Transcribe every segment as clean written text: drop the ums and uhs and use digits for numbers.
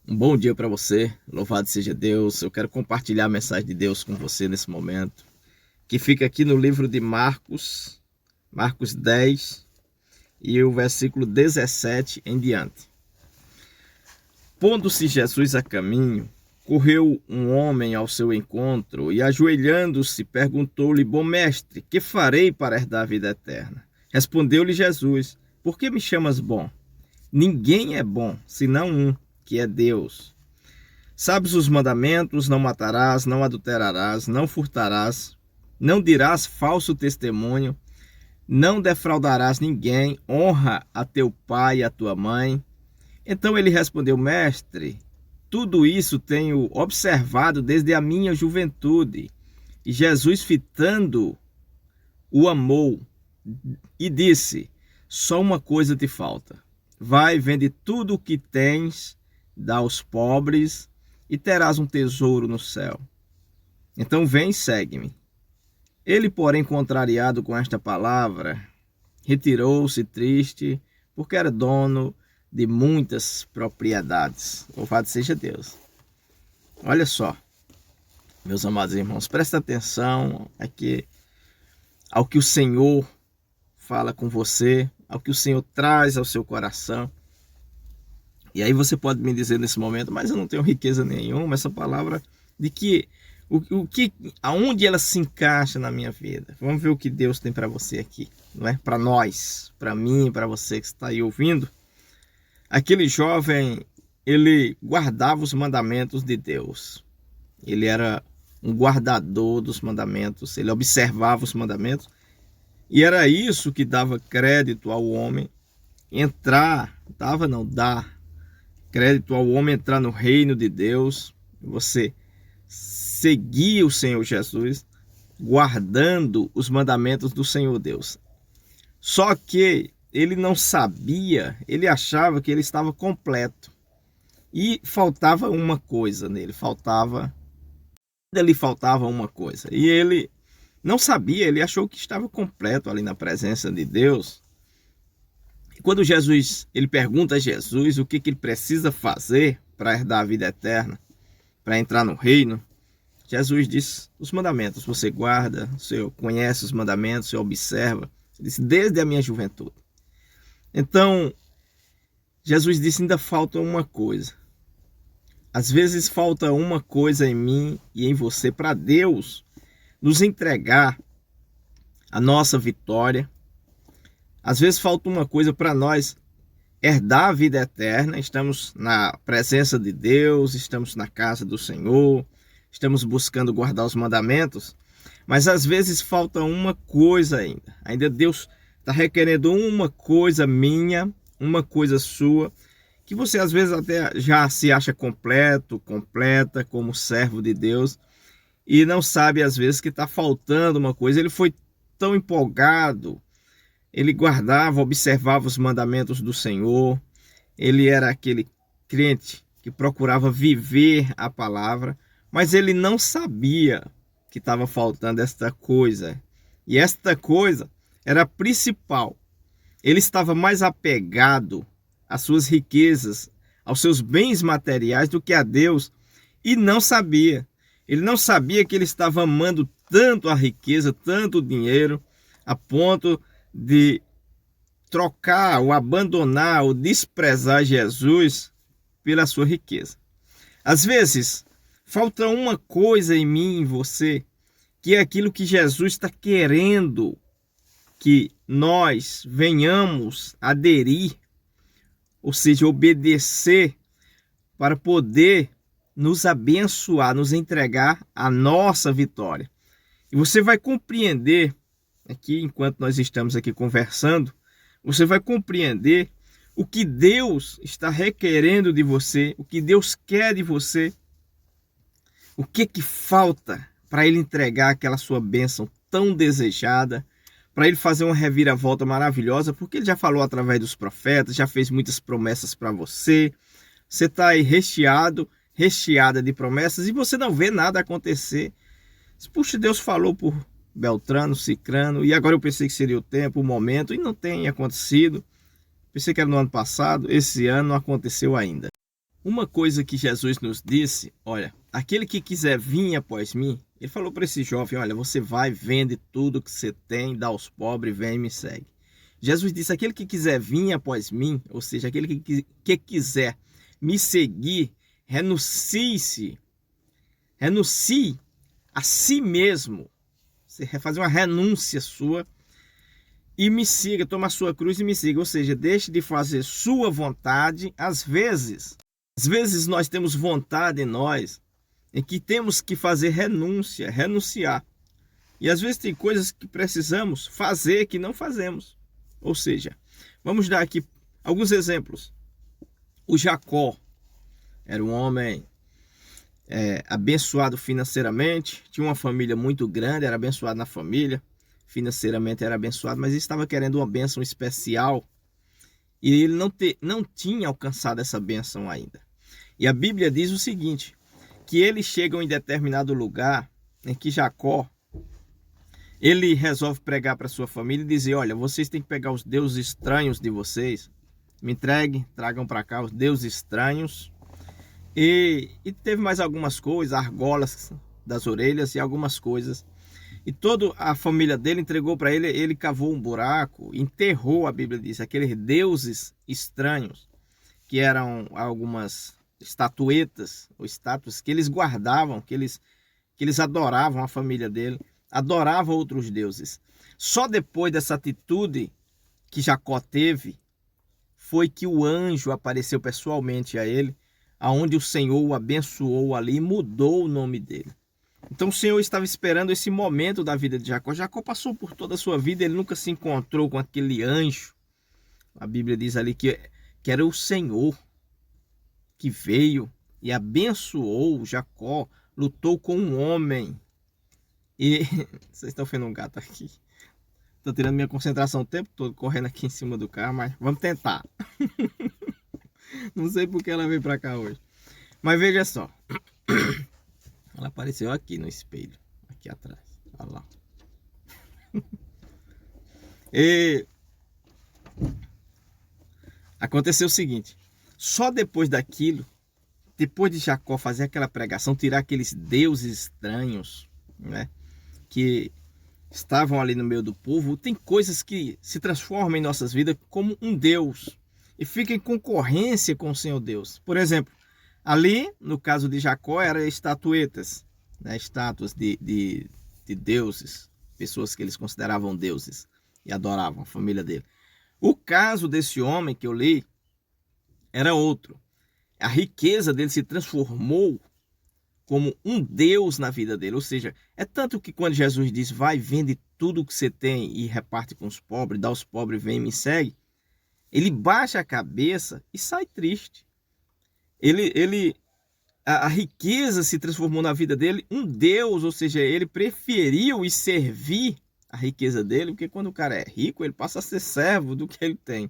Um bom dia para você, louvado seja Deus. Eu quero compartilhar a mensagem de Deus com você nesse momento, que fica aqui no livro de Marcos, Marcos 10 e o versículo 17 em diante. Pondo-se Jesus a caminho, correu um homem ao seu encontro e, ajoelhando-se, perguntou-lhe: Bom mestre, que farei para herdar a vida eterna? Respondeu-lhe Jesus: Por que me chamas bom? Ninguém é bom, senão um, que é Deus. Sabes os mandamentos: não matarás, não adulterarás, não furtarás, não dirás falso testemunho, não defraudarás ninguém, honra a teu pai e a tua mãe. Então ele respondeu: Mestre, tudo isso tenho observado desde a minha juventude. E Jesus, fitando, o amou e disse: Só uma coisa te falta. Vai, vende tudo o que tens, dá aos pobres, e terás um tesouro no céu. Então vem e segue-me. Ele, porém, contrariado com esta palavra, retirou-se triste, porque era dono de muitas propriedades. Louvado seja Deus. Olha só, meus amados irmãos, presta atenção aqui ao que o Senhor fala com você, ao que o Senhor traz ao seu coração. E aí você pode me dizer nesse momento: mas eu não tenho riqueza nenhuma, essa palavra de que aonde ela se encaixa na minha vida? Vamos ver o que Deus tem para você aqui, não é? Para nós, para mim, para você que está aí ouvindo. Aquele jovem, ele guardava os mandamentos de Deus. Ele era um guardador dos mandamentos, ele observava os mandamentos. E era isso que dava crédito ao homem dá crédito ao homem entrar no reino de Deus. Você seguir o Senhor Jesus, guardando os mandamentos do Senhor Deus. Só que ele não sabia, ele achava que ele estava completo. E faltava uma coisa nele, lhe faltava uma coisa. E ele não sabia, ele achou que estava completo ali na presença de Deus. E quando ele pergunta a Jesus o que ele precisa fazer para herdar a vida eterna, para entrar no reino, Jesus diz: os mandamentos você guarda, você conhece os mandamentos, você observa. Ele disse: desde a minha juventude. Então, Jesus disse: ainda falta uma coisa. Às vezes falta uma coisa em mim e em você para Deus nos entregar a nossa vitória. Às vezes falta uma coisa para nós herdar a vida eterna. Estamos na presença de Deus, estamos na casa do Senhor, estamos buscando guardar os mandamentos, mas às vezes falta uma coisa ainda. Ainda Deus está requerendo uma coisa minha, uma coisa sua, que você às vezes até já se acha completa como servo de Deus, e não sabe às vezes que está faltando uma coisa. Ele foi tão empolgado, ele guardava, observava os mandamentos do Senhor, ele era aquele crente que procurava viver a palavra, mas ele não sabia que estava faltando esta coisa. E esta coisa era a principal. Ele estava mais apegado às suas riquezas, aos seus bens materiais do que a Deus, e não sabia. Ele não sabia que ele estava amando tanto a riqueza, tanto o dinheiro, a ponto de trocar, ou abandonar, ou desprezar Jesus pela sua riqueza. Às vezes, falta uma coisa em mim e em você, que é aquilo que Jesus está querendo que nós venhamos aderir, ou seja, obedecer, para poder nos abençoar, nos entregar a nossa vitória. E você vai compreender aqui, enquanto nós estamos aqui conversando, você vai compreender o que Deus está requerendo de você, o que Deus quer de você, o que falta para Ele entregar aquela sua bênção tão desejada, para Ele fazer uma reviravolta maravilhosa, porque Ele já falou através dos profetas, já fez muitas promessas para você. Você está aí recheada de promessas, e você não vê nada acontecer. Puxa, Deus falou por Beltrano, Cicrano, e agora eu pensei que seria o tempo, o momento, e não tem acontecido. Pensei que era no ano passado, esse ano não aconteceu ainda. uma coisa que Jesus nos disse, olha, aquele que quiser vir após mim, ele falou para esse jovem, olha, você vai, vende tudo que você tem, dá aos pobres, vem e me segue. Jesus disse, aquele que quiser vir após mim, ou seja, aquele que quiser me seguir, renuncie a si mesmo. Você vai fazer uma renúncia sua e me siga, toma a sua cruz e me siga. Ou seja, deixe de fazer sua vontade. Às vezes nós temos vontade em nós em que temos que fazer renunciar. E às vezes tem coisas que precisamos fazer que não fazemos. Ou seja, vamos dar aqui alguns exemplos. O Jacó era um homem abençoado financeiramente, tinha uma família muito grande, era abençoado na família, financeiramente era abençoado, mas ele estava querendo uma bênção especial e ele não tinha alcançado essa bênção ainda. E a Bíblia diz o seguinte, que eles chegam em determinado lugar em que Jacó, ele resolve pregar para sua família e dizer, olha, vocês têm que pegar os deuses estranhos de vocês, me entreguem, tragam para cá os deuses estranhos. E teve mais algumas coisas, argolas das orelhas e algumas coisas. E toda a família dele entregou para ele, ele cavou um buraco, enterrou, a Bíblia diz, aqueles deuses estranhos, que eram algumas estatuetas ou estátuas que eles guardavam, que eles adoravam, a família dele adorava outros deuses. Só depois dessa atitude que Jacó teve, foi que o anjo apareceu pessoalmente a ele, aonde o Senhor o abençoou ali e mudou o nome dele. Então o Senhor estava esperando esse momento da vida de Jacó. Jacó passou por toda a sua vida, ele nunca se encontrou com aquele anjo. A Bíblia diz ali que era o Senhor que veio e abençoou Jacó, lutou com um homem. E vocês estão vendo um gato aqui. Estou tirando minha concentração o tempo todo, correndo aqui em cima do carro, mas vamos tentar. Não sei porque ela veio para cá hoje. Mas veja só. Ela apareceu aqui no espelho. Aqui atrás. Olha lá. E aconteceu o seguinte. Só depois daquilo, depois de Jacó fazer aquela pregação, tirar aqueles deuses estranhos, né, que estavam ali no meio do povo, tem coisas que se transformam em nossas vidas como um Deus e ficam em concorrência com o Senhor Deus. Por exemplo, ali, no caso de Jacó, eram estatuetas, né, estátuas de deuses, pessoas que eles consideravam deuses e adoravam, a família dele. O caso desse homem que eu li era outro. A riqueza dele se transformou como um Deus na vida dele. Ou seja, é tanto que quando Jesus diz, vai, vende tudo o que você tem e reparte com os pobres, dá aos pobres, vem e me segue, ele baixa a cabeça e sai triste. A riqueza se transformou na vida dele um Deus, ou seja, ele preferiu ir servir a riqueza dele, porque quando o cara é rico, ele passa a ser servo do que ele tem,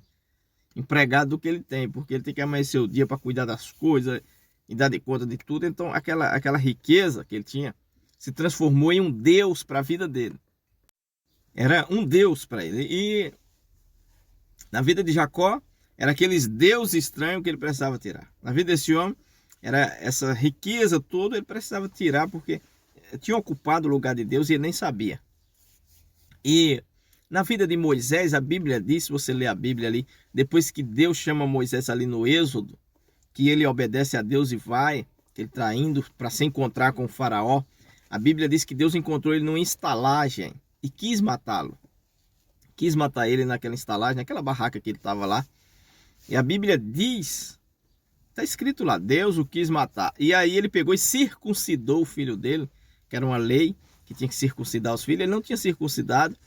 empregado do que ele tem, porque ele tem que amanhecer o dia para cuidar das coisas e dar de conta de tudo. Então aquela riqueza que ele tinha se transformou em um Deus para a vida dele. Era um Deus para ele. E na vida de Jacó, era aqueles deuses estranhos que ele precisava tirar. Na vida desse homem, era essa riqueza toda, ele precisava tirar porque tinha ocupado o lugar de Deus e ele nem sabia. E na vida de Moisés, a Bíblia diz, se você ler a Bíblia ali, depois que Deus chama Moisés ali no Êxodo, que ele obedece a Deus e vai, que ele está indo para se encontrar com o faraó, a Bíblia diz que Deus encontrou ele numa estalagem e quis matá-lo. Quis matar ele naquela estalagem, naquela barraca que ele estava lá. E a Bíblia diz, está escrito lá, Deus o quis matar. E aí ele pegou e circuncidou o filho dele, que era uma lei que tinha que circuncidar os filhos. Ele não tinha circuncidado.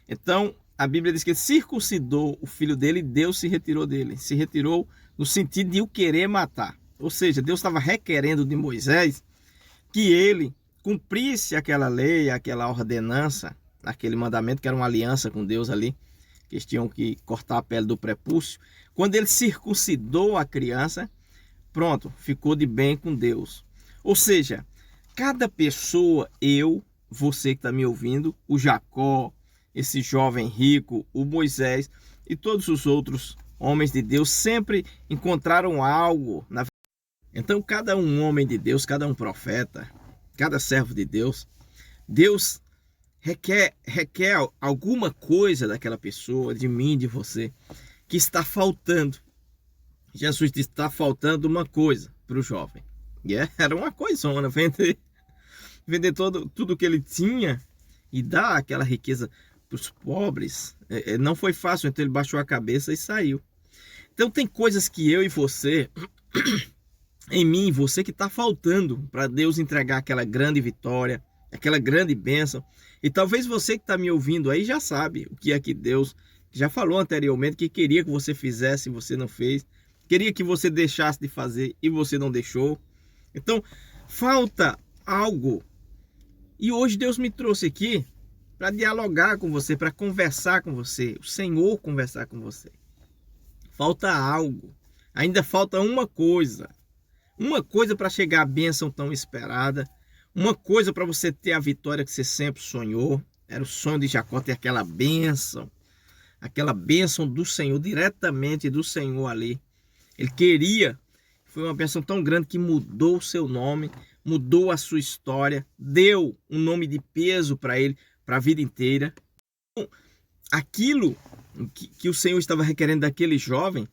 Então a Bíblia diz que ele circuncidou o filho dele e Deus se retirou dele. Se retirou no sentido de o querer matar. Ou seja, Deus estava requerendo de Moisés que ele cumprisse aquela lei, aquela ordenança, aquele mandamento que era uma aliança com Deus ali, que eles tinham que cortar a pele do prepúcio. Quando ele circuncidou a criança, pronto, ficou de bem com Deus. Ou seja, cada pessoa, eu, você que está me ouvindo, o Jacó, esse jovem rico, o Moisés e todos os outros homens de Deus sempre encontraram algo na vida. Então, cada um homem de Deus, cada um profeta, cada servo de Deus, Deus requer alguma coisa daquela pessoa, de mim, de você, que está faltando. Jesus disse: está faltando uma coisa para o jovem. E era uma coisona, vender tudo que ele tinha e dar aquela riqueza para os pobres. Não foi fácil, então ele baixou a cabeça e saiu. Então tem coisas que eu e você, em mim e você, que está faltando para Deus entregar aquela grande vitória, aquela grande bênção. E talvez você que está me ouvindo aí já sabe o que é que Deus já falou anteriormente, que queria que você fizesse e você não fez. Queria que você deixasse de fazer e você não deixou. Então, falta algo. E hoje Deus me trouxe aqui para dialogar com você, para conversar com você. O Senhor conversar com você. Falta algo. Ainda falta uma coisa. Uma coisa para chegar à bênção tão esperada. Uma coisa para você ter a vitória que você sempre sonhou. Era o sonho de Jacó ter aquela bênção. Aquela bênção do Senhor, diretamente do Senhor ali. Ele queria. Foi uma bênção tão grande que mudou o seu nome, mudou a sua história, deu um nome de peso para ele, para a vida inteira. Aquilo que o Senhor estava requerendo daquele jovem,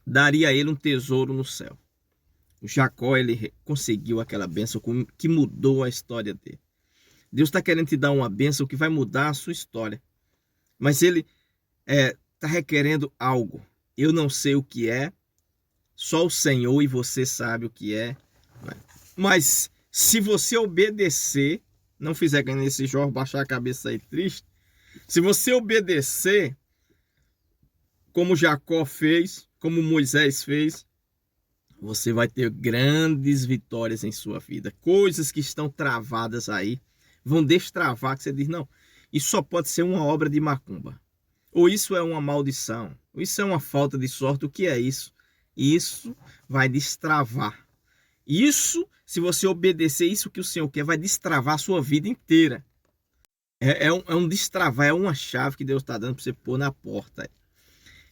daria a ele um tesouro no céu. O Jacó, ele conseguiu aquela bênção que mudou a história dele. Deus está querendo te dar uma bênção que vai mudar a sua história. Mas ele está requerendo algo. Eu não sei o que é. Só o Senhor e você sabe o que é. Mas se você obedecer, não fizer que nesse jovem baixar a cabeça aí triste, se você obedecer, como Jacó fez, como Moisés fez, você vai ter grandes vitórias em sua vida. Coisas que estão travadas aí vão destravar, que você diz: não, isso só pode ser uma obra de macumba. Ou isso é uma maldição. Ou isso é uma falta de sorte. O que é isso? Isso vai destravar. Isso, se você obedecer isso que o Senhor quer, vai destravar a sua vida inteira. É um destravar, é uma chave que Deus está dando para você pôr na porta.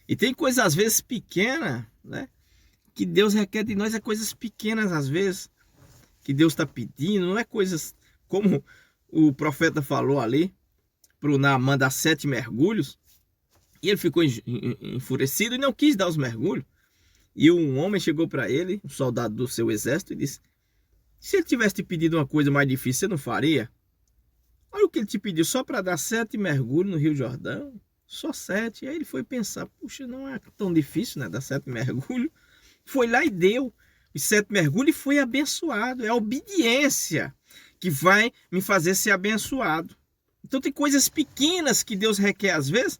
E tem coisas às vezes pequenas, né? Que Deus requer de nós, é coisas pequenas às vezes, que Deus está pedindo, não é coisas como o profeta falou ali, para o Naamã dar 7 mergulhos, e ele ficou enfurecido e não quis dar os mergulhos. E um homem chegou para ele, um soldado do seu exército, e disse: se ele tivesse te pedido uma coisa mais difícil, você não faria? Olha o que ele te pediu, só para dar 7 mergulhos no Rio Jordão, só 7. E aí ele foi pensar: puxa, não é tão difícil, né, dar 7 mergulhos. Foi lá e deu os 7 mergulhos e foi abençoado. É a obediência que vai me fazer ser abençoado. Então tem coisas pequenas que Deus requer às vezes,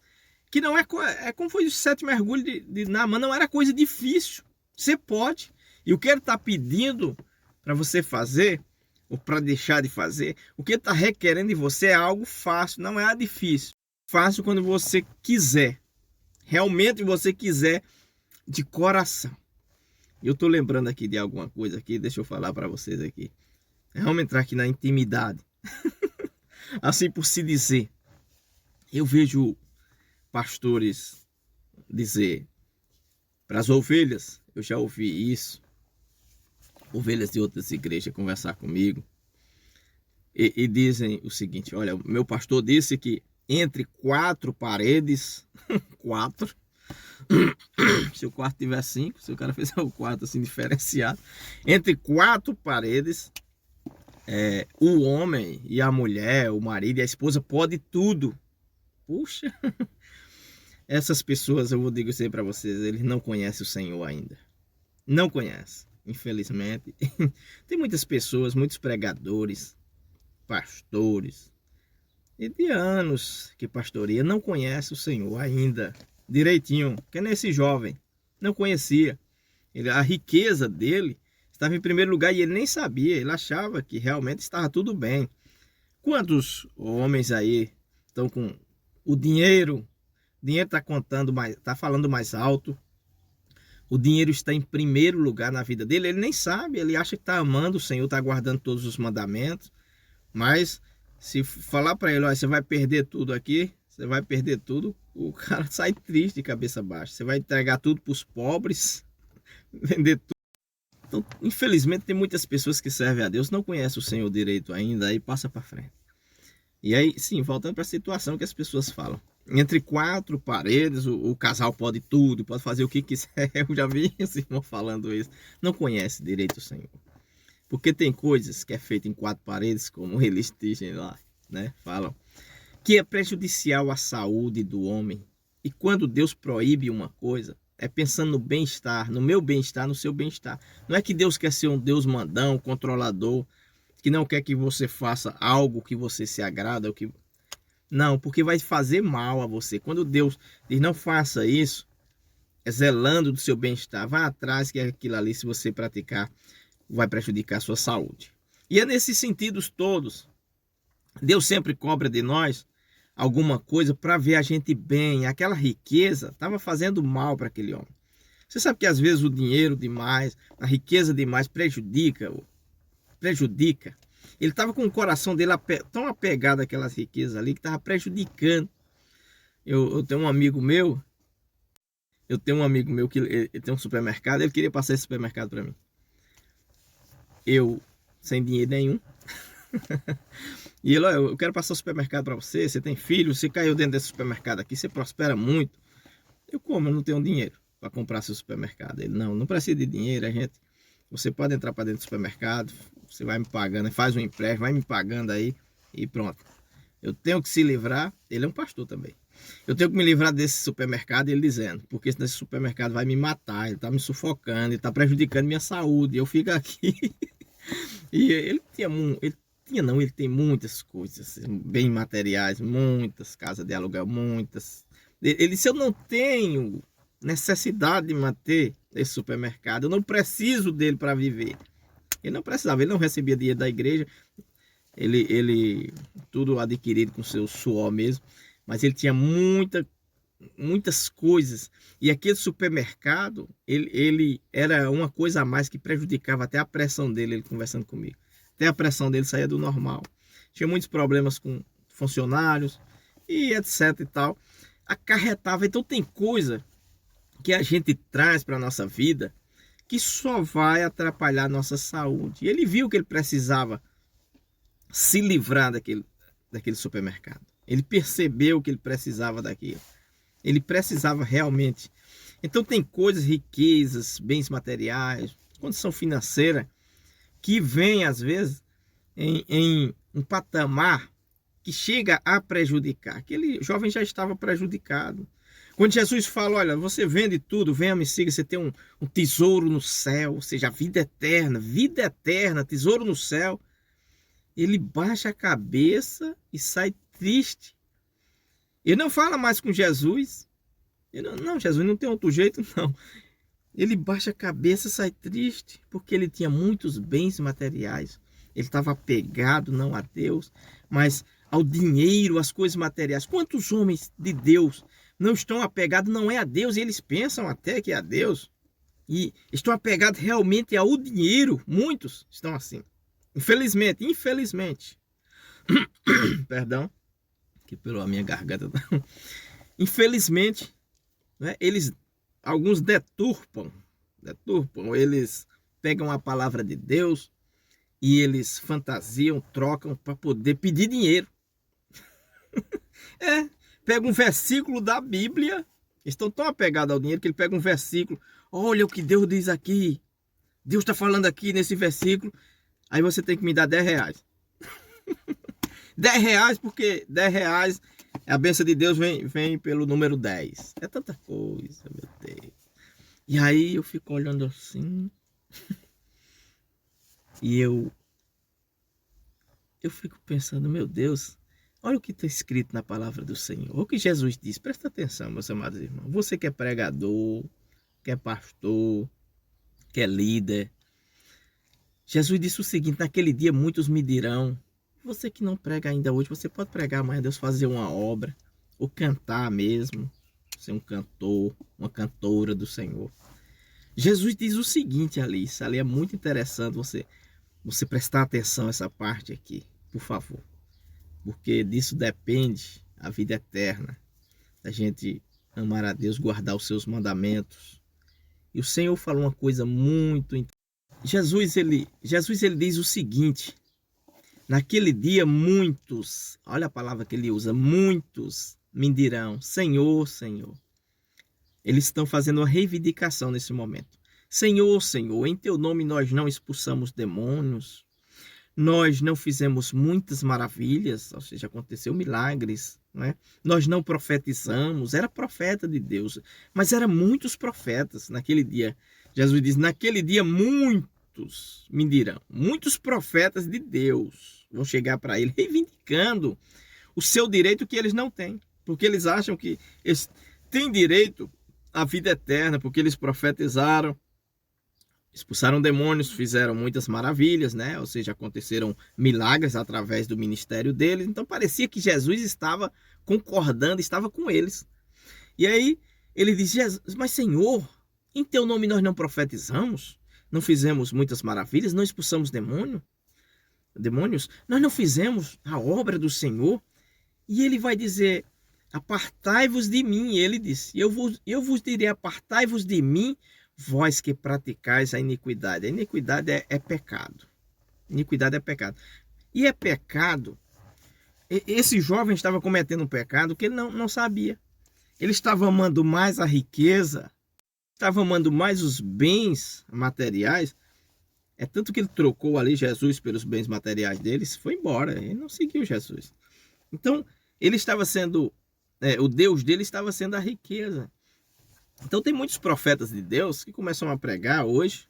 que não é como foi os 7 mergulhos de Naamã, não era coisa difícil. Você pode. E o que ele está pedindo para você fazer, ou para deixar de fazer, o que ele está requerendo de você é algo fácil, não é difícil. Fácil quando você quiser. Realmente você quiser de coração. Eu estou lembrando aqui de alguma coisa aqui, deixa eu falar para vocês aqui. Vamos entrar aqui na intimidade. Assim por se dizer. Eu vejo pastores dizer para as ovelhas, eu já ouvi isso, ovelhas de outras igrejas conversar comigo, e dizem o seguinte: olha, o meu pastor disse que entre 4 paredes, 4, se o quarto tiver 5, se o cara fizer o quarto assim diferenciado, entre 4 paredes, o homem e a mulher, o marido e a esposa pode tudo. Puxa, essas pessoas, eu vou dizer para vocês, eles não conhecem o Senhor ainda. Não conhecem, infelizmente. Tem muitas pessoas, muitos pregadores, pastores, e de anos que pastoreia, não conhece o Senhor ainda direitinho. Que nem esse jovem, não conhecia. A riqueza dele estava em primeiro lugar e ele nem sabia. Ele achava que realmente estava tudo bem. Quantos homens aí estão com o dinheiro? O dinheiro está contando mais, está falando mais alto. O dinheiro está em primeiro lugar na vida dele. Ele nem sabe, ele acha que está amando o Senhor, está guardando todos os mandamentos. Mas se falar para ele: olha, você vai perder tudo aqui, você vai perder tudo, o cara sai triste de cabeça baixa. Você vai entregar tudo para os pobres, vender tudo. Então, infelizmente, tem muitas pessoas que servem a Deus, não conhecem o Senhor direito ainda, aí passa para frente. E aí, sim, voltando para a situação que as pessoas falam. Entre quatro paredes, o casal pode tudo, pode fazer o que quiser. Eu já vi esse irmão falando isso. Não conhece direito o Senhor. Porque tem coisas que é feita em quatro paredes, como eles dizem lá, né? Falam, que é prejudicial à saúde do homem. E quando Deus proíbe uma coisa, é pensando no bem-estar, no meu bem-estar, no seu bem-estar. Não é que Deus quer ser um Deus mandão, controlador, que não quer que você faça algo que você se agrada, que não, porque vai fazer mal a você. Quando Deus diz não faça isso, é zelando do seu bem-estar. Vá atrás que aquilo ali, se você praticar, vai prejudicar a sua saúde. E é nesses sentidos todos. Deus sempre cobra de nós alguma coisa para ver a gente bem. Aquela riqueza estava fazendo mal para aquele homem. Você sabe que às vezes o dinheiro demais, a riqueza demais prejudica. Ele estava com o coração dele tão apegado àquelas riquezas ali que estava prejudicando. Eu tenho um amigo meu, que ele tem um supermercado, ele queria passar esse supermercado para mim. Eu, sem dinheiro nenhum, e ele, eu quero passar o supermercado para você, você tem filho, você caiu dentro desse supermercado aqui, você prospera muito. Eu não tenho dinheiro para comprar seu supermercado. Ele, não precisa de dinheiro, você pode entrar para dentro do supermercado, você vai me pagando, faz um empréstimo, vai me pagando aí e pronto. Eu tenho que se livrar, ele é um pastor também. Eu tenho que me livrar desse supermercado, ele dizendo, porque esse supermercado vai me matar, ele está me sufocando, ele está prejudicando minha saúde, eu fico aqui. E ele tem muitas coisas, bem materiais, muitas casas de aluguel, muitas. Ele disse, eu não tenho necessidade de manter esse supermercado, eu não preciso dele para viver. Ele não precisava, ele não recebia dinheiro da igreja, ele tudo adquirido com seu suor mesmo, mas ele tinha muitas coisas, e aquele supermercado, ele era uma coisa a mais que prejudicava até a pressão dele, ele conversando comigo, até a pressão dele saía do normal, tinha muitos problemas com funcionários, e etc e tal, acarretava. Então tem coisa que a gente traz para a nossa vida que só vai atrapalhar a nossa saúde. E ele viu que ele precisava se livrar daquele supermercado. Ele percebeu que ele precisava daquilo. Ele precisava realmente. Então tem coisas, riquezas, bens materiais, condição financeira, que vem às vezes em um patamar que chega a prejudicar. Aquele jovem já estava prejudicado. Quando Jesus fala, olha, você vende tudo, venha me siga, você tem um tesouro no céu, ou seja, vida eterna, tesouro no céu. Ele baixa a cabeça e sai triste. Ele não fala mais com Jesus. Não, Jesus não tem outro jeito, não. Ele baixa a cabeça e sai triste, porque ele tinha muitos bens materiais. Ele estava apegado não a Deus, mas ao dinheiro, às coisas materiais. Quantos homens de Deus não estão apegados, não é a Deus, e eles pensam até que é a Deus, e estão apegados realmente ao dinheiro? Muitos estão assim. Infelizmente. Perdão, que pela minha garganta. Infelizmente, né, alguns deturpam, eles pegam a palavra de Deus e eles fantasiam, trocam para poder pedir dinheiro. Pega um versículo da Bíblia, estão tão apegados ao dinheiro que ele pega um versículo, olha o que Deus diz aqui, Deus está falando aqui nesse versículo, aí você tem que me dar 10 reais. 10 reais, porque 10 reais, a bênção de Deus vem pelo número 10. É tanta coisa, meu Deus. E aí eu fico olhando assim, e eu fico pensando, meu Deus, olha o que está escrito na palavra do Senhor. O que Jesus diz. Presta atenção, meus amados irmãos. Você que é pregador, que é pastor, que é líder. Jesus disse o seguinte, naquele dia muitos me dirão, você que não prega ainda hoje, você pode pregar amanhã, Deus fazer uma obra, ou cantar mesmo, ser um cantor, uma cantora do Senhor. Jesus diz o seguinte ali, isso ali é muito interessante você prestar atenção nessa parte aqui, por favor. Porque disso depende a vida eterna. A gente amar a Deus, guardar os seus mandamentos. E o Senhor falou uma coisa muito interessante. Jesus ele diz o seguinte: naquele dia muitos, olha a palavra que ele usa, muitos me dirão, Senhor, Senhor. Eles estão fazendo uma reivindicação nesse momento. Senhor, Senhor, em teu nome nós não expulsamos demônios, nós não fizemos muitas maravilhas, ou seja, aconteceu milagres, né? Nós não profetizamos, era profeta de Deus, mas eram muitos profetas naquele dia. Jesus diz, naquele dia muitos me dirão, muitos profetas de Deus vão chegar para ele reivindicando o seu direito que eles não têm, porque eles acham que eles têm direito à vida eterna, porque eles profetizaram, expulsaram demônios, fizeram muitas maravilhas, né? Ou seja, aconteceram milagres através do ministério deles. Então parecia que Jesus estava concordando, estava com eles. E aí ele diz, mas Senhor, em teu nome nós não profetizamos, não fizemos muitas maravilhas, não expulsamos demônios, nós não fizemos a obra do Senhor. E ele vai dizer, apartai-vos de mim. E ele disse, eu vos direi, apartai-vos de mim, vós que praticais a iniquidade. A iniquidade é pecado. Iniquidade é pecado. E é pecado. Esse jovem estava cometendo um pecado que ele não sabia. Ele estava amando mais a riqueza, estava amando mais os bens materiais. É tanto que ele trocou ali Jesus pelos bens materiais deles, foi embora. Ele não seguiu Jesus. Então, ele estava sendo, o Deus dele estava sendo a riqueza. Então tem muitos profetas de Deus que começam a pregar hoje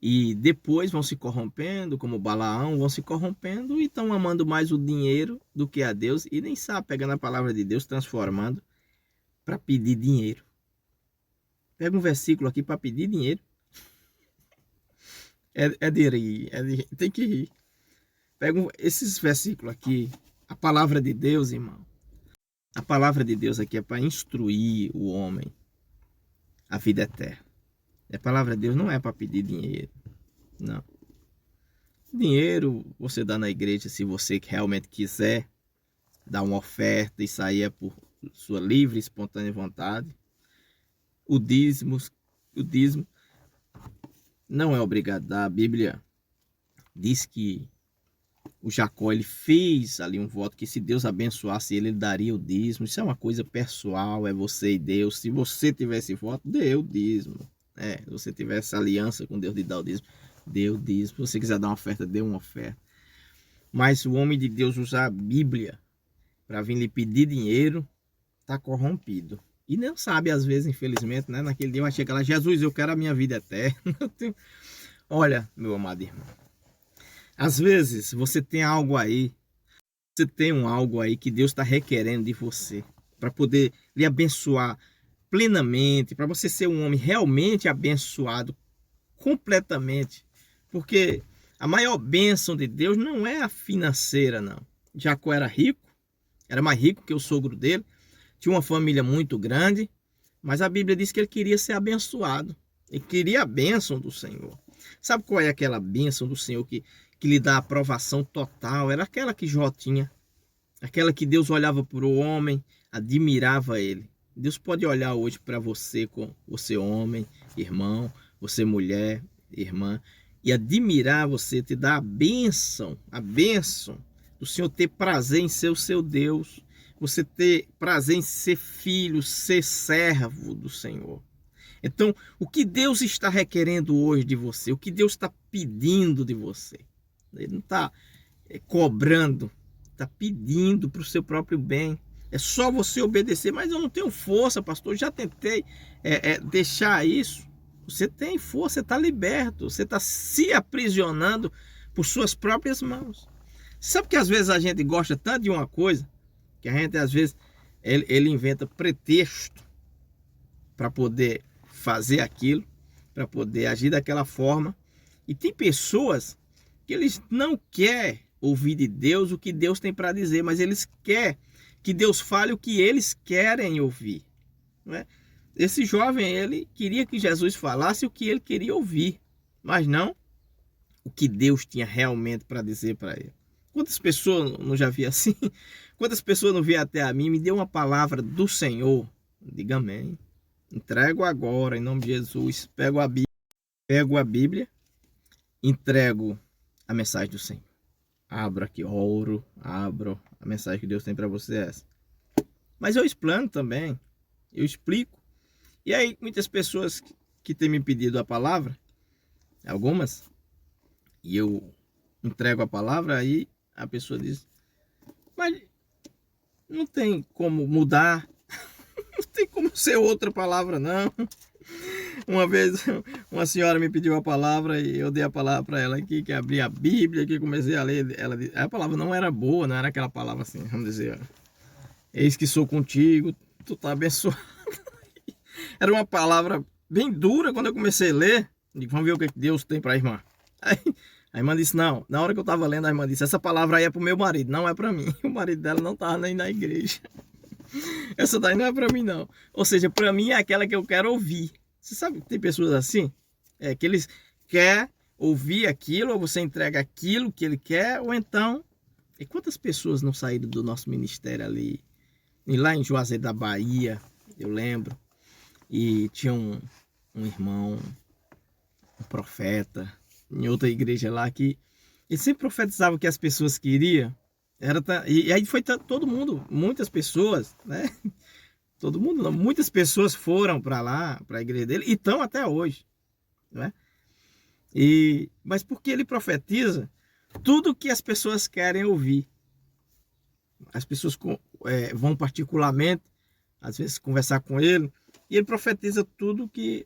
e depois vão se corrompendo, como Balaão, vão se corrompendo e estão amando mais o dinheiro do que a Deus e nem sabe, pegando a palavra de Deus, transformando para pedir dinheiro. Pega um versículo aqui para pedir dinheiro. É de rir, tem que rir. Pega esses versículos aqui, a palavra de Deus, irmão. A palavra de Deus aqui é para instruir o homem a vida eterna. A palavra de Deus não é para pedir dinheiro, não. Dinheiro você dá na igreja se você realmente quiser dar uma oferta, isso aí é por sua livre e espontânea vontade. O dízimo não é obrigado a dar. A Bíblia diz que o Jacó, ele fez ali um voto que se Deus abençoasse ele daria o dízimo. Isso é uma coisa pessoal, é você e Deus. Se você tivesse voto, dê o dízimo. Se você tivesse aliança com Deus de dar o dízimo, dê o dízimo. Se você quiser dar uma oferta, dê uma oferta. Mas o homem de Deus usar a Bíblia para vir lhe pedir dinheiro, está corrompido. E não sabe, às vezes, infelizmente, né? Naquele dia vai chegar lá, Jesus, eu quero a minha vida eterna. Olha, meu amado irmão, às vezes você tem algo aí, algo aí que Deus está requerendo de você, para poder lhe abençoar plenamente, para você ser um homem realmente abençoado, completamente. Porque a maior bênção de Deus não é a financeira, não. Jacó era rico, era mais rico que o sogro dele, tinha uma família muito grande, mas a Bíblia diz que ele queria ser abençoado, ele queria a bênção do Senhor. Sabe qual é aquela bênção do Senhor que lhe dá aprovação total? Era aquela que Jó tinha, aquela que Deus olhava para o homem, admirava ele. Deus pode olhar hoje para você, com você homem, irmão, você mulher, irmã, e admirar você, te dar a bênção do Senhor, ter prazer em ser o seu Deus, você ter prazer em ser filho, ser servo do Senhor. Então, o que Deus está requerendo hoje de você, o que Deus está pedindo de você, ele não está cobrando, está pedindo para o seu próprio bem. É só você obedecer. Mas eu não tenho força, pastor. Já tentei deixar isso. Você tem força, você está liberto. Você está se aprisionando por suas próprias mãos. Sabe que às vezes a gente gosta tanto de uma coisa que a gente às vezes ele inventa pretexto para poder fazer aquilo, para poder agir daquela forma. E tem pessoas que eles não querem ouvir de Deus o que Deus tem para dizer, mas eles querem que Deus fale o que eles querem ouvir. Não é? Esse jovem, ele queria que Jesus falasse o que ele queria ouvir, mas não o que Deus tinha realmente para dizer para ele. Quantas pessoas não já vi assim? Quantas pessoas não vieram até a mim, me deu uma palavra do Senhor? Diga amém. Entrego agora, em nome de Jesus, pego a Bíblia, pego a Bíblia, entrego a mensagem do Senhor. Abro aqui, oro, abro, a mensagem que Deus tem para você é essa. Mas eu explano também, eu explico. E aí muitas pessoas que têm me pedido a palavra, algumas, e eu entrego a palavra, aí a pessoa diz, mas não tem como mudar, não tem como ser outra palavra não. Uma vez uma senhora me pediu a palavra e eu dei a palavra para ela aqui, que abri a Bíblia, que comecei a ler. Ela disse, a palavra não era boa, não era aquela palavra assim, vamos dizer, eis que sou contigo, tu tá abençoado. Era uma palavra bem dura. Quando eu comecei a ler, digo, vamos ver o que Deus tem para a irmã. Aí a irmã disse, não, na hora que eu estava lendo, a irmã disse, essa palavra aí é para o meu marido, não é para mim. O marido dela não estava nem na igreja. Essa daí não é para mim não. Ou seja, para mim é aquela que eu quero ouvir. Você sabe que tem pessoas assim? Que eles querem ouvir aquilo, ou você entrega aquilo que ele quer, ou então... E quantas pessoas não saíram do nosso ministério ali? E lá em Juazeiro da Bahia, eu lembro, e tinha um irmão, um profeta, em outra igreja lá, que ele sempre profetizava o que as pessoas queriam. E aí foi todo mundo, muitas pessoas, né? Todo mundo não, muitas pessoas foram para lá, para a igreja dele, e estão até hoje, né? Mas porque ele profetiza tudo que as pessoas querem ouvir. As pessoas vão particularmente, às vezes, conversar com ele, e ele profetiza tudo que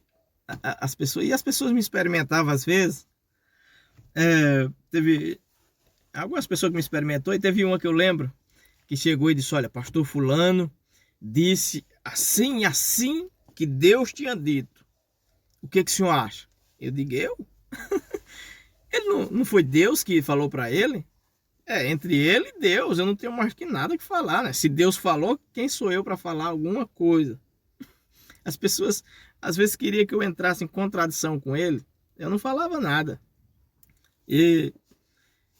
as pessoas... E as pessoas me experimentavam, às vezes. Teve algumas pessoas que me experimentou, e teve uma que eu lembro, que chegou e disse, olha, pastor fulano disse assim e assim que Deus tinha dito. O que o senhor acha? Eu digo, eu? Ele não foi Deus que falou para ele? Entre ele e Deus, eu não tenho mais que nada que falar, né? Se Deus falou, quem sou eu para falar alguma coisa? As pessoas às vezes queriam que eu entrasse em contradição com ele, eu não falava nada. E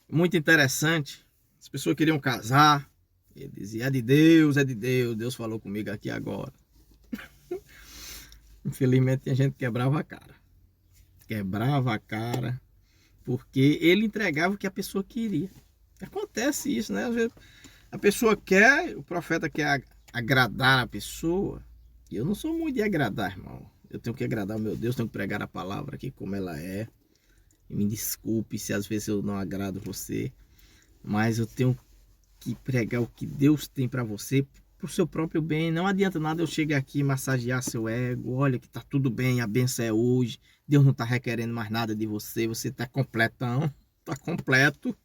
muito interessante, as pessoas queriam casar, ele dizia, é de Deus, Deus falou comigo aqui agora. Infelizmente tinha gente que quebrava a cara, porque ele entregava o que a pessoa queria. Acontece isso, né? Às vezes a pessoa quer, o profeta quer agradar a pessoa, e eu não sou muito de agradar, irmão. Eu tenho que agradar o meu Deus, tenho que pregar a palavra aqui como ela é. E me desculpe se às vezes eu não agrado você, mas eu tenho que pregar o que Deus tem para você, para o seu próprio bem. Não adianta nada eu chegar aqui e massagear seu ego. Olha que tá tudo bem, a benção é hoje. Deus não tá requerendo mais nada de você. Você tá completão, tá completo.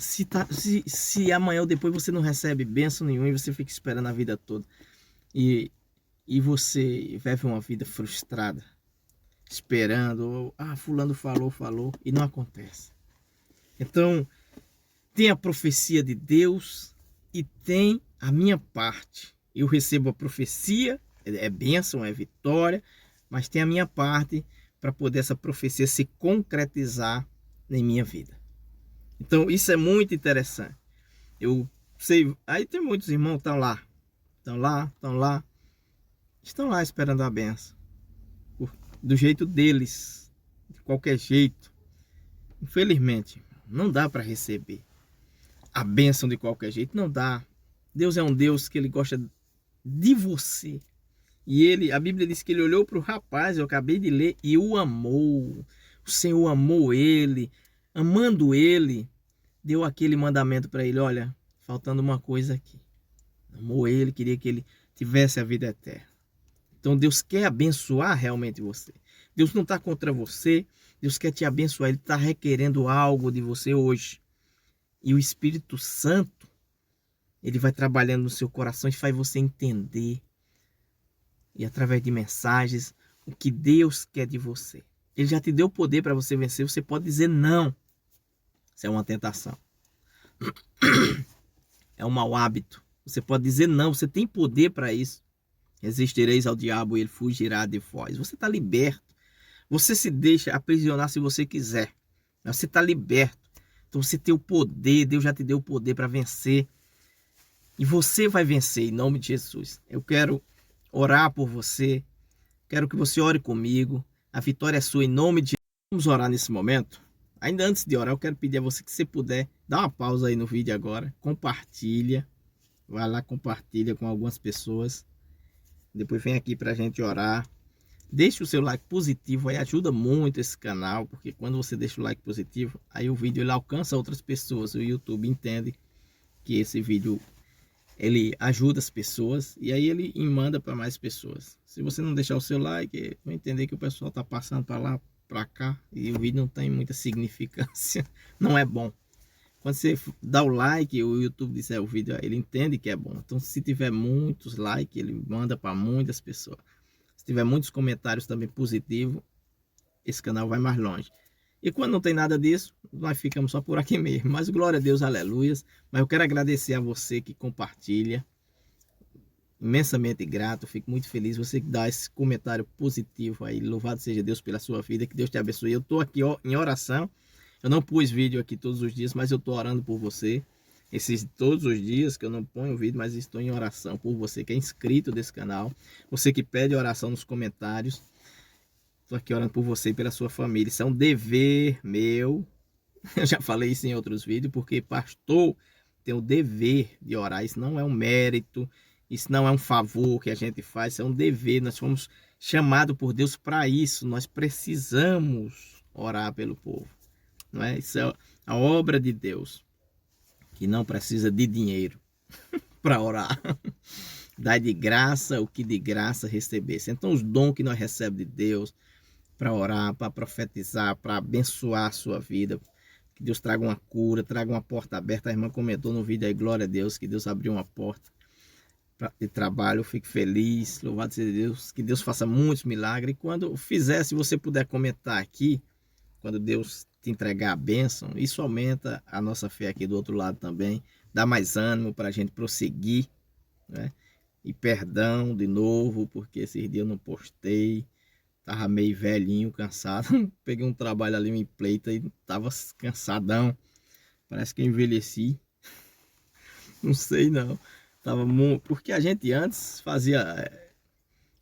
Se amanhã ou depois você não recebe benção nenhuma e você fica esperando a vida toda. E você vive uma vida frustrada, esperando. Fulano falou e não acontece. Então, tem a profecia de Deus e tem a minha parte. Eu recebo a profecia, é bênção, é vitória, mas tem a minha parte para poder essa profecia se concretizar em minha vida. Então isso é muito interessante. Eu sei, aí tem muitos irmãos que estão lá esperando a benção, do jeito deles, de qualquer jeito. Infelizmente, não dá para receber a bênção de qualquer jeito, não dá. Deus é um Deus que ele gosta de você. E a Bíblia diz que ele olhou para o rapaz, eu acabei de ler, e o amou. O Senhor amou ele, amando ele, deu aquele mandamento para ele, olha, faltando uma coisa aqui. Amou ele, queria que ele tivesse a vida eterna. Então Deus quer abençoar realmente você. Deus não está contra você, Deus quer te abençoar, ele está requerendo algo de você hoje. E o Espírito Santo, ele vai trabalhando no seu coração e faz você entender. E através de mensagens, o que Deus quer de você. Ele já te deu poder para você vencer, você pode dizer não. Isso é uma tentação. É um mau hábito. Você pode dizer não, você tem poder para isso. Resistireis ao diabo e ele fugirá de vós. Você está liberto. Você se deixa aprisionar se você quiser. Mas você está liberto. Então você tem o poder, Deus já te deu o poder para vencer. E você vai vencer em nome de Jesus. Eu quero orar por você. Quero que você ore comigo. A vitória é sua em nome de Jesus. Vamos orar nesse momento. Ainda antes de orar, eu quero pedir a você que, se puder, dá uma pausa aí no vídeo agora, compartilha, vai lá, compartilha com algumas pessoas, depois vem aqui pra gente orar. Deixe o seu like positivo, aí ajuda muito esse canal, porque quando você deixa o like positivo, aí o vídeo ele alcança outras pessoas, o YouTube entende que esse vídeo ele ajuda as pessoas e aí ele manda para mais pessoas. Se você não deixar o seu like, vai entender que o pessoal está passando para lá, para cá e o vídeo não tem muita significância, não é bom. Quando você dá o like, o YouTube diz o vídeo, ele entende que é bom. Então, se tiver muitos likes, ele manda para muitas pessoas. Se tiver muitos comentários também positivos, esse canal vai mais longe. E quando não tem nada disso, nós ficamos só por aqui mesmo. Mas glória a Deus, aleluias. Mas eu quero agradecer a você que compartilha. Imensamente grato, fico muito feliz. Você que dá esse comentário positivo aí. Louvado seja Deus pela sua vida. Que Deus te abençoe. Eu estou aqui em oração. Eu não pus vídeo aqui todos os dias, mas eu estou orando por você. Esses todos os dias que eu não ponho vídeo, mas estou em oração por você que é inscrito desse canal. Você que pede oração nos comentários. Estou aqui orando por você e pela sua família. Isso é um dever meu. Eu já falei isso em outros vídeos, porque pastor tem o dever de orar. Isso não é um mérito, isso não é um favor que a gente faz, isso é um dever. Nós fomos chamados por Deus para isso. Nós precisamos orar pelo povo. Não é? Isso é a obra de Deus, que não precisa de dinheiro para orar. Dá de graça o que de graça recebesse. Então os dons que nós recebemos de Deus, para orar, para profetizar, para abençoar a sua vida. Que Deus traga uma cura, traga uma porta aberta. A irmã comentou no vídeo aí, glória a Deus, que Deus abriu uma porta de trabalho. Eu fico feliz, louvado seja Deus, que Deus faça muitos milagres. E quando fizer, se você puder comentar aqui, quando Deus te entregar a bênção, isso aumenta a nossa fé aqui do outro lado também. Dá mais ânimo para a gente prosseguir, né? E perdão de novo, porque esses dias eu não postei. Tava meio velhinho, cansado. Peguei um trabalho ali, em pleita e tava cansadão. Parece que eu envelheci. Não sei não. Tava muito... Porque a gente antes fazia...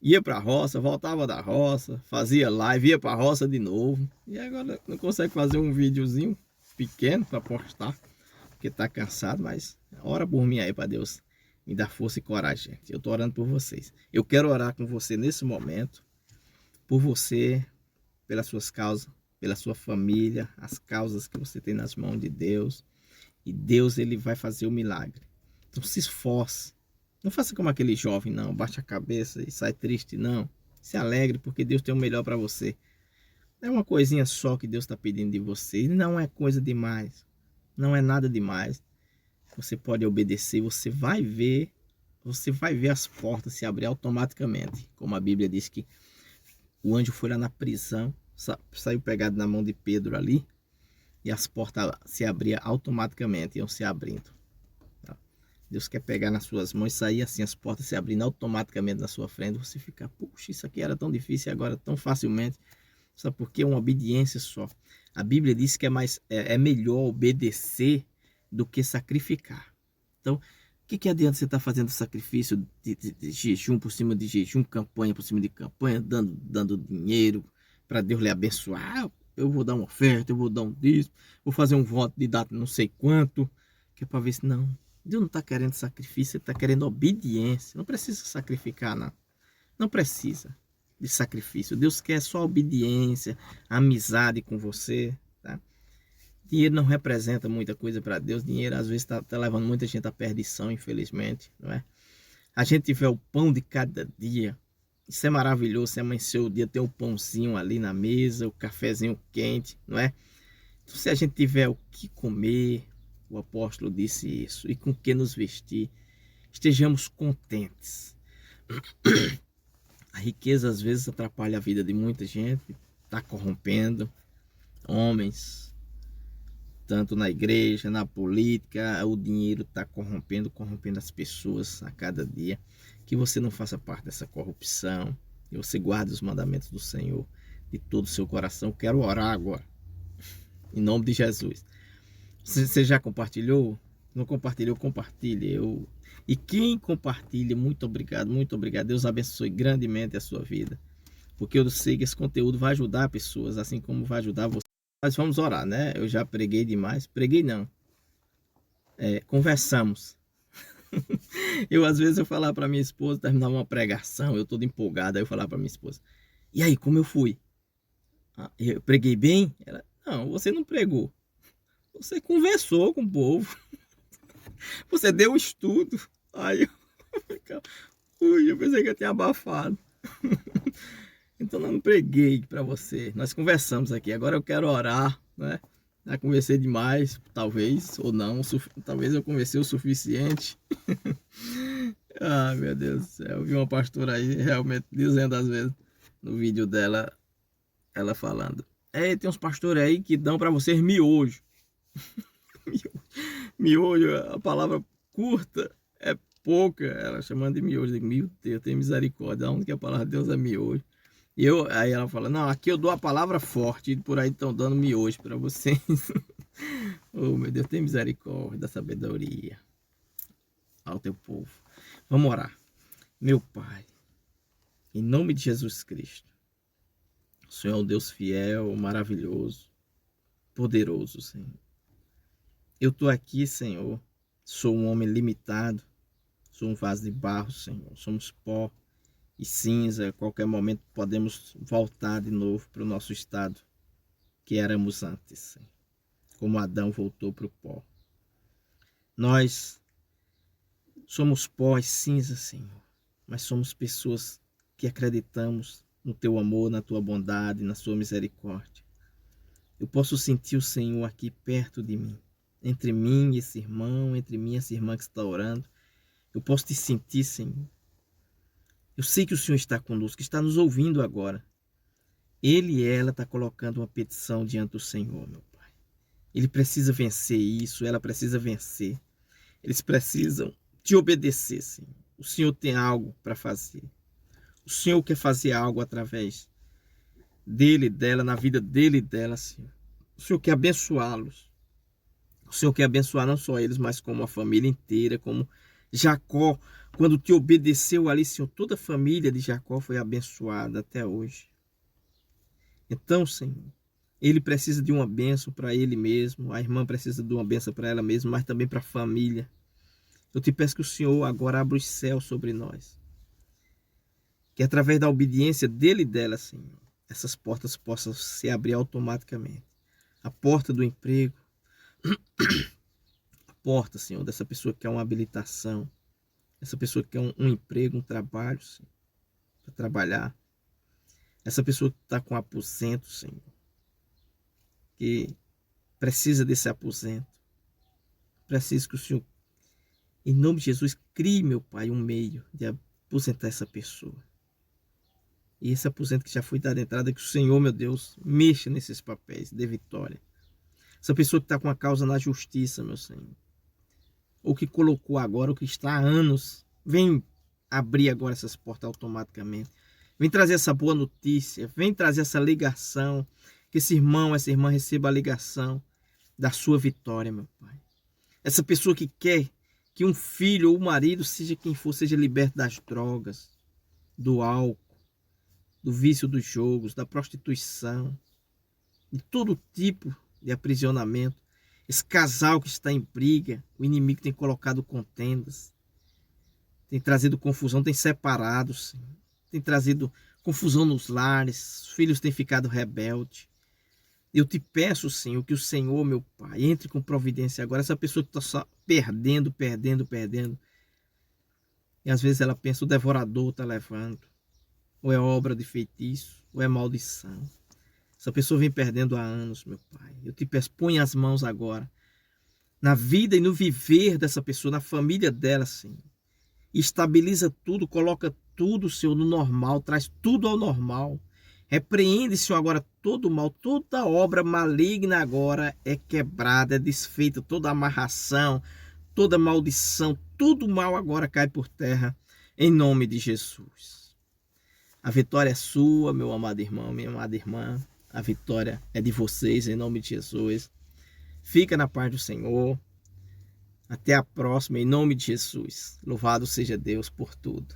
Ia pra roça, voltava da roça, fazia live, ia pra roça de novo. E agora não consegue fazer um videozinho pequeno para postar. Porque tá cansado, mas ora por mim aí para Deus me dar força e coragem, gente. Eu tô orando por vocês. Eu quero orar com você nesse momento. Por você, pelas suas causas, pela sua família, as causas que você tem nas mãos de Deus. E Deus, ele vai fazer o milagre. Então se esforce. Não faça como aquele jovem, não. Baixe a cabeça e sai triste, não. Se alegre, porque Deus tem o melhor para você. É uma coisinha só que Deus está pedindo de você. E não é coisa demais. Não é nada demais. Você pode obedecer, você vai ver as portas se abrir automaticamente. Como a Bíblia diz que o anjo foi lá na prisão, saiu pegado na mão de Pedro ali, e as portas se abriam automaticamente, iam se abrindo. Deus quer pegar nas suas mãos e sair assim, as portas se abrindo automaticamente na sua frente. Você fica, puxa, isso aqui era tão difícil e agora tão facilmente. Sabe por quê? Uma obediência só. A Bíblia diz que é melhor obedecer do que sacrificar. Então, o que adianta você estar fazendo sacrifício de jejum por cima de jejum, campanha por cima de campanha, dando dinheiro para Deus lhe abençoar? Eu vou dar uma oferta, eu vou dar um dízimo, vou fazer um voto de data não sei quanto, que é para ver se não. Deus não está querendo sacrifício, ele está querendo obediência. Não precisa sacrificar, não. Não precisa de sacrifício. Deus quer só obediência, amizade com você, tá? Dinheiro não representa muita coisa para Deus. Dinheiro às vezes está levando muita gente à perdição, infelizmente, não é? A gente tiver o pão de cada dia, isso é maravilhoso. Você amanheceu o dia, tem o pãozinho ali na mesa, o cafezinho quente, não é? Então, se a gente tiver o que comer, o apóstolo disse isso, e com o que nos vestir, estejamos contentes. A riqueza às vezes atrapalha a vida de muita gente, está corrompendo homens, tanto na igreja, na política. O dinheiro está corrompendo as pessoas a cada dia. Que você não faça parte dessa corrupção, que você guarde os mandamentos do Senhor de todo o seu coração. Quero orar agora, em nome de Jesus. Você já compartilhou? Não compartilhou? Compartilhe. E quem compartilha, muito obrigado, muito obrigado. Deus abençoe grandemente a sua vida. porque eu sei que esse conteúdo vai ajudar pessoas, assim como vai ajudar você. Nós vamos orar, né? Eu já preguei demais. Preguei não. Conversamos. Às vezes eu falar para minha esposa, terminar uma pregação, eu todo empolgado, aí eu falar para minha esposa: "E aí, como eu fui? Eu preguei bem?" Ela: "Não, você não pregou. Você conversou com o povo. Você deu estudo." Aí eu pensei que eu tinha abafado. Então eu não preguei para você. Nós conversamos aqui. Agora eu quero orar, né? Já conversei demais, talvez, ou não. Talvez eu conversei o suficiente. Ah, meu Deus do céu. Eu vi uma pastora aí realmente dizendo às vezes no vídeo dela, ela falando: tem uns pastores aí que dão para vocês miojo. Miojo, a palavra curta é pouca. Ela chamando de miojo. Eu digo: meu Deus, tem misericórdia. Onde que a palavra de Deus é miojo? Aí ela fala: não, aqui eu dou a palavra forte, e por aí estão dando miojo para vocês. Oh, meu Deus, tem misericórdia, da sabedoria ao teu povo. Vamos orar. Meu Pai, em nome de Jesus Cristo, o Senhor é um Deus fiel, maravilhoso, poderoso, Senhor. Eu estou aqui, Senhor, sou um homem limitado, sou um vaso de barro, Senhor, somos pó e cinza. A qualquer momento podemos voltar de novo para o nosso estado que éramos antes, Senhor, como Adão voltou para o pó. Nós somos pó e cinza, Senhor, mas somos pessoas que acreditamos no teu amor, na tua bondade, na sua misericórdia. Eu posso sentir o Senhor aqui perto de mim, entre mim e esse irmão, entre mim e essa irmã que está orando. Eu posso te sentir, Senhor. Eu sei que o Senhor está conosco, está nos ouvindo agora. Ele e ela estão colocando uma petição diante do Senhor, meu Pai. Ele precisa vencer isso, ela precisa vencer. Eles precisam te obedecer, Senhor. O Senhor tem algo para fazer. O Senhor quer fazer algo através dele e dela, na vida dele e dela, Senhor. O Senhor quer abençoá-los. O Senhor quer abençoar não só eles, mas como a família inteira, como Jacó. Quando te obedeceu ali, Senhor, toda a família de Jacó foi abençoada até hoje. Então, Senhor, ele precisa de uma bênção para ele mesmo, a irmã precisa de uma bênção para ela mesma, mas também para a família. Eu te peço que o Senhor agora abra os céus sobre nós. Que através da obediência dele e dela, Senhor, essas portas possam se abrir automaticamente. A porta do emprego, a porta, Senhor, dessa pessoa que quer uma habilitação, essa pessoa que quer um emprego, um trabalho, Senhor, para trabalhar. Essa pessoa que está com aposento, Senhor, que precisa desse aposento. Preciso que o Senhor, em nome de Jesus, crie, meu Pai, um meio de aposentar essa pessoa. E esse aposento que já foi dado entrada, que o Senhor, meu Deus, mexa nesses papéis, dê vitória. Essa pessoa que está com a causa na justiça, meu Senhor, ou que colocou agora, ou que está há anos, vem abrir agora essas portas automaticamente. Vem trazer essa boa notícia, vem trazer essa ligação, que esse irmão, essa irmã receba a ligação da sua vitória, meu Pai. Essa pessoa que quer que um filho ou um marido, seja quem for, seja liberto das drogas, do álcool, do vício dos jogos, da prostituição, de todo tipo de aprisionamento. Esse casal que está em briga, o inimigo tem colocado contendas, tem trazido confusão, tem separado, Senhor. Tem trazido confusão nos lares, os filhos têm ficado rebeldes. Eu te peço, Senhor, que o Senhor, meu Pai, entre com providência agora. Essa pessoa que está só perdendo. E às vezes ela pensa: o devorador está levando. Ou é obra de feitiço, ou é maldição. Essa pessoa vem perdendo há anos, meu Pai. Eu te peço, põe as mãos agora na vida e no viver dessa pessoa, na família dela, Senhor. Estabiliza tudo, coloca tudo, Senhor, no normal, traz tudo ao normal. Repreende, Senhor, agora todo o mal, toda obra maligna agora é quebrada, é desfeita, toda amarração, toda maldição, todo mal agora cai por terra, em nome de Jesus. A vitória é sua, meu amado irmão, minha amada irmã. A vitória é de vocês, em nome de Jesus. Fica na paz do Senhor. Até a próxima, em nome de Jesus. Louvado seja Deus por tudo.